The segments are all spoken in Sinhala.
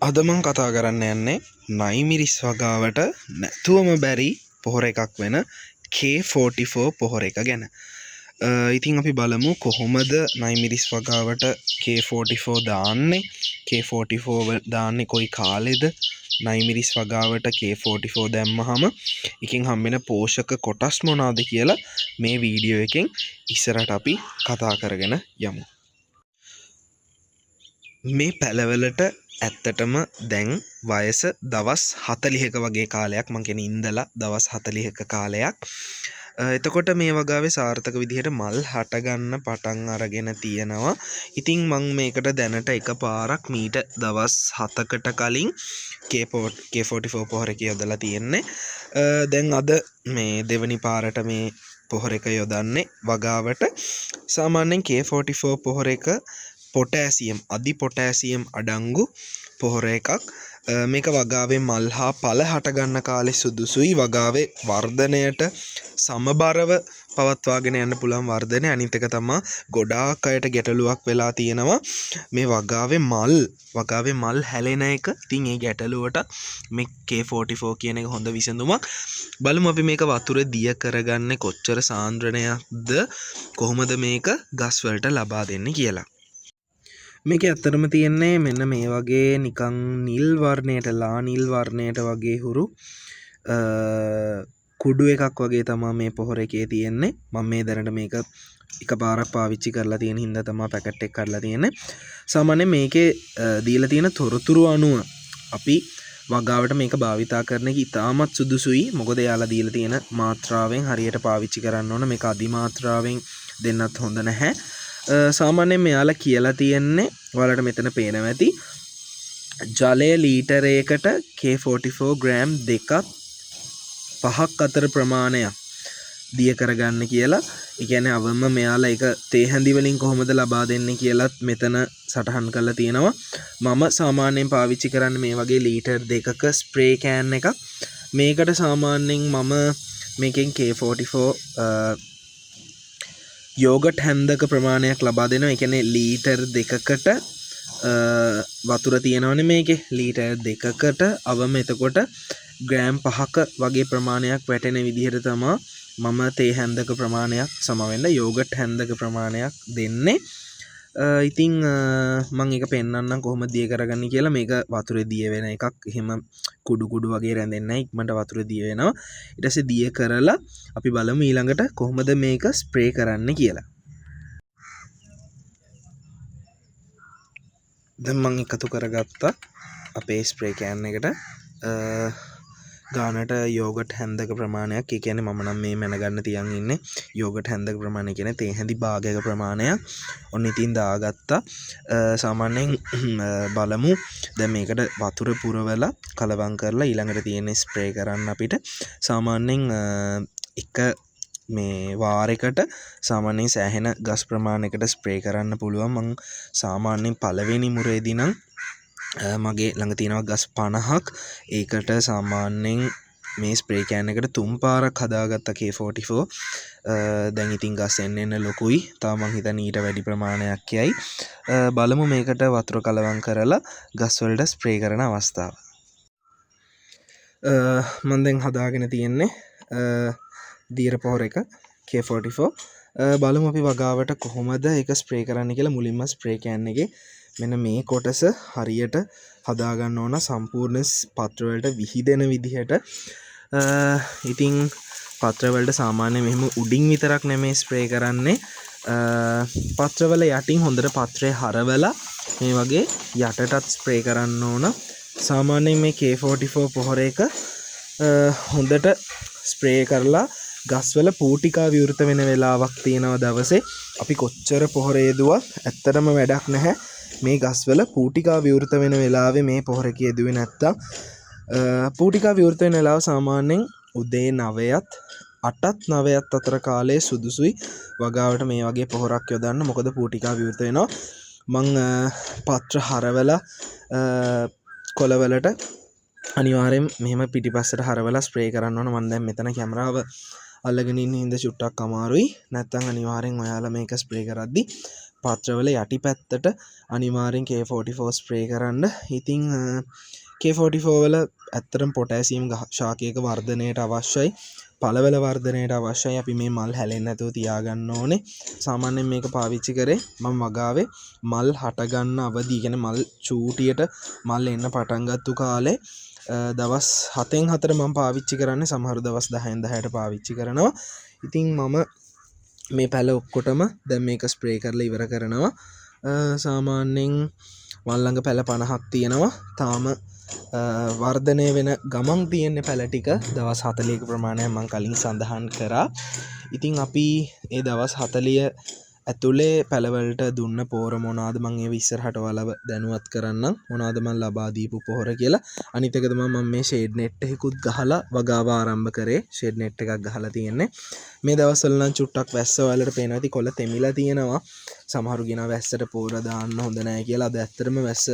අද මම කතා කරන්න යන්නේ නයිමිරිස් වගාවට නැතුවම බැරි පොහොර එකක් වෙන K44 පොහොර එක ගැන. ඉතින් අපි බලමු කොහොමද නයිමිරිස් වගාවට K44 දාන්නේ, K44 දාන්නේ කොයි කාලෙද, නයිමිරිස් වගාවට K44 දැම්මහම එකෙන් හම්බෙන පෝෂක කොටස් මොනවාද කියලා මේ වීඩියෝ එකෙන් ඉස්සරහට අපි කතා කරගෙන යමු. මේ පැලවලට ඇත්තටම දැන් වයස දවස් 40ක වගේ කාලයක්, මං කියන්නේ ඉඳලා දවස් 40ක කාලයක්. එතකොට මේ වගාවේ සාර්ථක විදිහට මල් හට ගන්න පටන් අරගෙන තියෙනවා. ඉතින් මං මේකට දැනට එකපාරක් මීට දවස් 7කට කලින් K44 පොහොර එක යොදලා තියෙන්නේ. දැන් අද මේ දෙවනි පාරට මේ පොහොර එක යොදන්නේ වගාවට. සාමාන්‍යයෙන් K44 පොහොර එක පොටෑසියම්, අධි පොටෑසියම් අඩංගු පොහොර එකක්. මේක වගාවේ මල් හා පල හට ගන්න කාලේ සුදුසුයි. වගාවේ වර්ධනයට සමබරව පවත්වාගෙන යන්න පුළුවන් වර්ධනය. අනිත් එක තමයි ගොඩාක් අයට ගැටලුවක් වෙලා තියෙනවා මේ වගාවේ මල් හැලෙන එක. ඉතින් ඒ ගැටලුවට මේ K44 කියන එක හොඳ විසඳුමක්. බලමු අපි මේක වතුර දිය කරගන්නේ කොච්චර සාන්ද්‍රණයක්ද, කොහොමද මේක ගස් වලට ලබා දෙන්නේ කියලා. මේක ඇත්තටම තියෙන්නේ මෙන්න මේ වගේ නිකන් නිල් වර්ණයට, ලා නිල් වර්ණයට වගේ හුරු කුඩු එකක් වගේ තමයි මේ පොහොර එකේ තියෙන්නේ. මම මේ දැනට මේක එකපාරක් පාවිච්චි කරලා තියෙන හින්දා තමයි පැකට් එක කඩලා තියෙන්නේ. සාමාන්‍යයෙන් මේකේ දීලා තියෙන තොරතුරු අනුව අපි වගාවට මේක භාවිතා කරන එක ඉතාමත් සුදුසුයි. මොකද යාලා දීලා තියෙන මාත්‍රාවෙන් හරියට පාවිච්චි කරන්න ඕන. මේක අධි මාත්‍රාවෙන් දෙන්නත් හොඳ නැහැ. සාමාන්‍යයෙන් මෙයාලා කියලා තියෙන්නේ, ඔයාලට මෙතන පේනවා ඇති, ජලය ලීටරයකට K44 ග්‍රෑම් 2ක් 5ක් අතර ප්‍රමාණයක් දිය කරගන්න කියලා. ඒ කියන්නේ අවම මෙයාලා ඒක තේ හැඳි වලින් කොහොමද ලබා දෙන්නේ කියලාත් මෙතන සටහන් කරලා තියෙනවා. මම සාමාන්‍යයෙන් පාවිච්චි කරන්නේ මේ වගේ ලීටර් 2ක ස්ප්‍රේ කෑන් එකක්. මේකට සාමාන්‍යයෙන් මම මේකෙන් K44 යෝගට් හැන්දක ප්‍රමාණයක් ලබා දෙනවා. ඒ කියන්නේ ලීටර් 2කට වතුර තියෙනවනේ මේකේ. ලීටර් 2කට අවම එතකොට ග්‍රෑම් 5ක වගේ ප්‍රමාණයක් වැටෙන විදිහට තමයි මම තේ හැන්දක ප්‍රමාණයක් සමවෙන්න යෝගට් හැන්දක ප්‍රමාණයක් දෙන්නේ. ඉතින් මම ඒක පෙන්නන්නම් කොහොමද දිය කරගන්නේ කියලා. මේක වතුරේ දිය වෙන එකක්. එහෙම කුඩු වගේ රැඳෙන්නේ නැහැ. ඉක්මනට වතුරේ දිය වෙනවා. ඊට පස්සේ දිය කරලා අපි බලමු ඊළඟට කොහොමද මේක ස්ප්‍රේ කරන්න කියලා. දැන් මම එකතු කරගත්තා අපේ ස්ප්‍රේ කෑන් එකට ගානට යෝගට් හැන්දක ප්‍රමාණයක්. ඒ කියන්නේ මම නම් මේ මැනගන්න තියන් ඉන්නේ යෝගට් හැන්දක ප්‍රමාණය කියන්නේ තේ හැඳි භාගයක ප්‍රමාණයක්. ඔන්න ඉතින් දාගත්තා. සාමාන්‍යයෙන් බලමු දැන් මේකට වතුර පුරවලා කලවම් කරලා ඊළඟට තියෙන ස්ප්‍රේ කරන්න අපිට සාමාන්‍යයෙන් එක මේ වාරයකට සාමාන්‍යයෙන් සෑහෙන ගස් ප්‍රමාණයකට ස්ප්‍රේ කරන්න පුළුවන්. මම සාමාන්‍යයෙන් පළවෙනි මුරේදී නම් මගේ ළඟ තියෙනවා ගස් 50ක්. ඒකට සාමාන්‍යයෙන් මේ ස්ප්‍රේ කෑන් එකට 3 පාරක් හදාගත්ත K44. දැන් ඉතින් ගස් එන්න ලොකුයි. තාම මං හිතන්නේ ඊට වැඩි ප්‍රමාණයක් යයි. බලමු මේකට වතුර කලවම් කරලා ගස් වලට ස්ප්‍රේ කරන අවස්ථාව. මම දැන් හදාගෙන තියෙන්නේ දීර පොහොර එක K44. බලමු අපි වගාවට කොහොමද ඒක ස්ප්‍රේ කරන්න කියලා. මුලින්ම ස්ප්‍රේ කෑන් එකේ මෙන්න මේ කොටස හරියට හදාගන්න ඕන, සම්පූර්ණ පත්‍රවලට විහිදෙන විදිහට. ඉතින් පත්‍රවලට සාමාන්‍ය මෙහෙම උඩින් විතරක් නෙමෙයි ස්ප්‍රේ කරන්නේ. පත්‍රවල යටින් හොඳට පත්‍රය හරවලා මේ වගේ යටටත් ස්ප්‍රේ කරන්න ඕන. සාමාන්‍යයෙන් මේ K44 පොහොර එක හොඳට ස්ප්‍රේ කරලා ගස්වල පූටිකා විවෘත වෙන වෙලාවක් තියෙනවා දවසේ. අපි කොච්චර පොහොර යෙදුවත් ඇත්තටම වැඩක් නැහැ. මේ ගස්වල පූටිකා විවෘත වෙන වෙලාවේ මේ පොහොර එක යෙදුවේ නැත්තම් පූටිකා විවෘත වෙන වෙලාව සාමාන්‍යයෙන් උදේ 9ත් 8ත් 9ත් අතර කාලයේ සුදුසුයි වගාවට මේ වගේ පොහොරක් යොදන්න. මොකද පූටිකා විවෘත වෙනවා. මං පත්‍ර හරවලා කොළවලට අනිවාර්යෙන් මෙහෙම පිටිපස්සට හරවලා ස්ප්‍රේ කරන්න ඕන. මම දැන් මෙතන කැමරාව අල්ලගෙන ඉන්න හින්දා චුට්ටක් අමාරුයි. නැත්තම් අනිවාර්යෙන් ඔයාලා මේක ස්ප්‍රේ කරද්දි පාත්‍රවල යටි පැත්තට අනිවාර්යෙන් K44 ස්ප්‍රේ කරන්න. ඉතින් K44 වල ඇත්තටම පොටෑසියම් ශාකයක වර්ධනයට අවශ්‍යයි. පළවල වර්ධනයට අවශ්‍යයි. අපි මේ මල් හැලෙන්නේ නැතුව තියාගන්න ඕනේ. සාමාන්‍යයෙන් මේක පාවිච්චි කරේ මම වගාවේ මල් හට ගන්න අවදි, කියන්නේ මල් චූටියට මල් එන්න පටන් ගත්තු කාලේ දවස් 7න් 4 මම පාවිච්චි කරන්නේ. සමහර දවස් 10න් 10ට පාවිච්චි කරනවා. ඉතින් මම මේ පැල ඔක්කොටම දැන් මේක ස්ප්‍රේ කරලා ඉවර කරනවා. සාමාන්‍යයෙන් මල් ළඟ පැල 50ක් තියෙනවා. තාම වර්ධනය වෙන ගමන් තියෙන පැල ටික දවස් 40ක ප්‍රමාණයක් මම කලින් සඳහන් කරා. ඉතින් අපි ඒ දවස් 40 ඇතුලේ පැලවලට දුන්න පොහොර මොනවාද මම ඒව ඉස්සරහට ඔයාලව දැනුවත් කරන්නම්. මොනවාද මම ලබා දීපු පොහොර කියලා. අනිත් එක තමයි මම මේ ෂේඩ් නෙට් එකකුත් ගහලා වගාව ආරම්භ කරේ. ෂේඩ් නෙට් එකක් ගහලා තියෙන්නේ. මේ දවස්වල නම් චුට්ටක් වැස්ස ඔයාලට පේනවා ඇති කොළ තෙමිලා තියෙනවා. සමහරු කියනවා වැස්සට පොහොර දාන්න හොඳ නැහැ කියලා. අද ඇත්තටම වැස්ස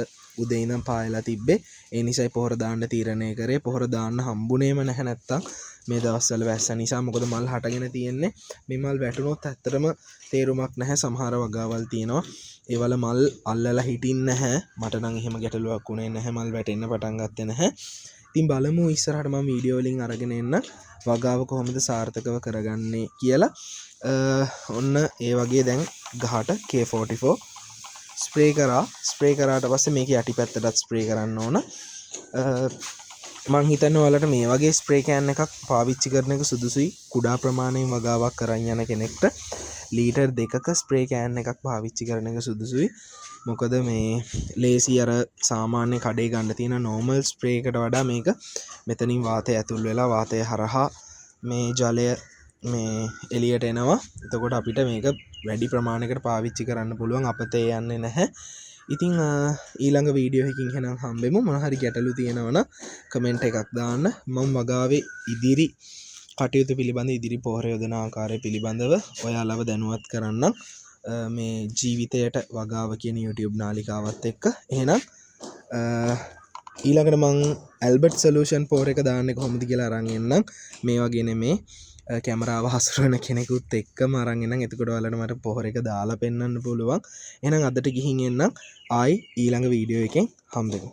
උදේ ඉඳන් පායලා තිබ්බේ. ඒ නිසායි පොහොර දාන්න තීරණය කරේ. පොහොර දාන්න හම්බුනේම නැහැ නැත්තම් මේ දවස්වල වැස්ස නිසා. මොකද මල් හටගෙන තියෙන්නේ. මේ මල් වැටුනොත් ඇත්තටම තේරුමක් නැහැ. සමහර වගාවල් තියෙනවා ඒවල මල් අල්ලලා හිටින්නේ නැහැ. මට නම් එහෙම ගැටලුවක් උනේ නැහැ. මල් වැටෙන්න පටන් ගත්තේ නැහැ. ඉතින් බලමු ඉස්සරහට මම වීඩියෝ වලින් අරගෙන එන්න වගාව කොහොමද සාර්ථකව කරගන්නේ කියලා. ඔන්න ඒ වගේ දැන් ගහට K44 ස්ප්‍රේ කරාට පස්සේ මේක යටි පැත්තටත් ස්ප්‍රේ කරන්න ඕන. මං හිතන්නේ ඔයාලට මේ වගේ ස්ප්‍රේ කෑන් එකක් පාවිච්චි කරන එක සුදුසුයි. කුඩා ප්‍රමාණයෙන් වගාවක් කරන් යන කෙනෙක්ට ලීටර් 2ක ස්ප්‍රේ කෑන් එකක් පාවිච්චි කරන එක සුදුසුයි. මොකද මේ ලේසි අර සාමාන්‍ය කඩේ ගන්න තියෙන නෝමල් ස්ප්‍රේ එකට වඩා මේක මෙතනින් වාතය ඇතුල් වෙලා වාතය හරහා මේ ජලය මේ එළියට එනවා. එතකොට අපිට මේක වැඩි ප්‍රමාණයකට පාවිච්චි කරන්න පුළුවන්. අපතේ යන්නේ නැහැ. ඉතින් ඊළඟ වීඩියෝ එකකින් එහෙනම් හම්බෙමු. මොන හරි ගැටලු තියෙනවනම් කමෙන්ට් එකක් දාන්න. මම වගාවේ ඉදිරි කටයුතු පිළිබඳ ඉදිරි පොහොර යොදන ආකාරය පිළිබඳව ඔයාලව දැනුවත් කරන්නම්. මේ ජීවිතයට වගාව කියන YouTube නාලිකාවත් එක්ක. එහෙනම් ඊළඟට මං ඇල්බර්ට් සොලියුෂන් පොහොර එක දාන්නේ කොහොමද කියලා අරන් එන්නම්. මේ වගේ නෙමේ කැමරාව හසුරවන කෙනෙකුත් එක්කම අරන් එන්නම්. එතකොට ඔයාලට මට පොහොර එක දාලා පෙන්වන්න පුළුවන්. එහෙනම් අදට ගිහින් එන්නම්. ආයි ඊළඟ වීඩියෝ එකෙන් හම්බෙමු.